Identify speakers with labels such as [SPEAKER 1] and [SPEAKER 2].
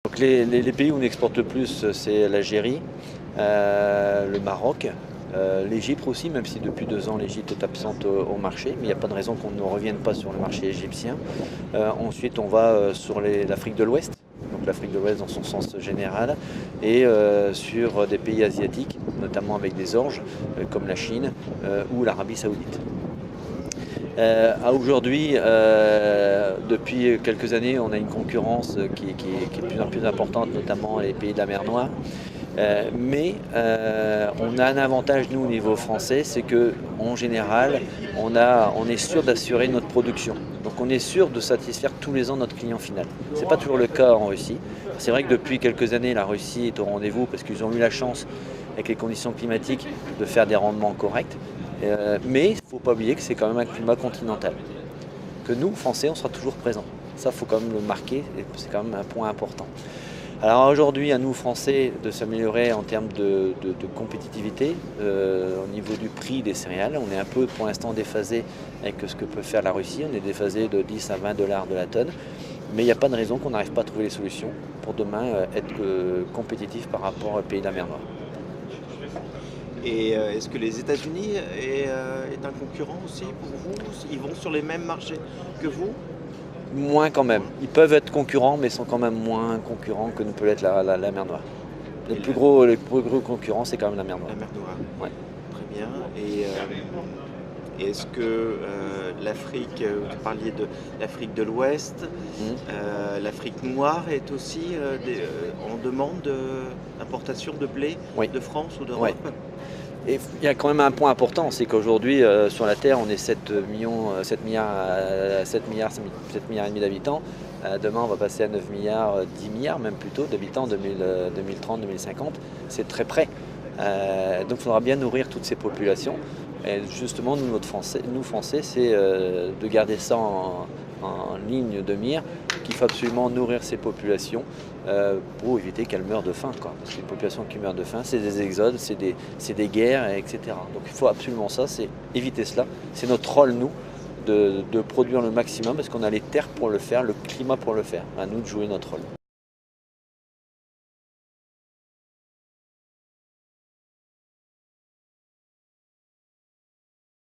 [SPEAKER 1] Donc les pays où on exporte le plus, c'est l'Algérie, le Maroc, l'Égypte aussi, même si depuis 2 ans l'Égypte est absente au marché, mais il n'y a pas de raison qu'on ne revienne pas sur le marché égyptien. Ensuite, on va sur l'Afrique de l'Ouest, donc l'Afrique de l'Ouest dans son sens général, et sur des pays asiatiques, notamment avec des orges, comme la Chine ou l'Arabie Saoudite. Aujourd'hui, depuis quelques années, on a une concurrence qui est de plus en plus importante, notamment les pays de la mer Noire. On a un avantage, nous, au niveau français, c'est qu'en général, on est sûr d'assurer notre production. Donc on est sûr de satisfaire tous les ans notre client final. Ce n'est pas toujours le cas en Russie. C'est vrai que depuis quelques années, la Russie est au rendez-vous parce qu'ils ont eu la chance, avec les conditions climatiques, de faire des rendements corrects. Mais il ne faut pas oublier que c'est quand même un climat continental. Que nous, Français, on sera toujours présents. Ça, il faut quand même le marquer, et c'est quand même un point important. Alors aujourd'hui, à nous, Français, de s'améliorer en termes de compétitivité au niveau du prix des céréales. On est un peu, pour l'instant, déphasé avec ce que peut faire la Russie. On est déphasé de 10 à 20 $ de la tonne. Mais il n'y a pas de raison qu'on n'arrive pas à trouver les solutions pour demain être compétitif par rapport aux pays de la mer Noire.
[SPEAKER 2] Et est-ce que les États-Unis est un concurrent aussi pour vous? Ils vont sur les mêmes marchés que vous?
[SPEAKER 1] Moins quand même. Ils peuvent être concurrents, mais sont quand même moins concurrents que ne peut l'être la mer Noire. Les plus gros concurrents, c'est quand même la mer Noire.
[SPEAKER 2] La mer Noire.
[SPEAKER 1] Ouais.
[SPEAKER 2] Très bien. Et est-ce que l'Afrique, vous parliez de l'Afrique de l'Ouest, l'Afrique noire est aussi en demande d'importation de blé de France ou d'Europe?
[SPEAKER 1] Ouais. Et il y a quand même un point important, c'est qu'aujourd'hui, sur la Terre, on est 7 milliards et demi d'habitants. Demain, on va passer à 9 milliards, 10 milliards même plutôt d'habitants en 2030-2050. C'est très près. Donc il faudra bien nourrir toutes ces populations. Et justement, nous Français, c'est de garder ça en ligne de mire, qu'il faut absolument nourrir ces populations pour éviter qu'elles meurent de faim. Parce qu'une population qui meurt de faim, c'est des exodes, c'est des guerres, etc. Donc il faut absolument ça, c'est éviter cela. C'est notre rôle, nous, de produire le maximum, parce qu'on a les terres pour le faire, le climat pour le faire. À nous de jouer notre rôle.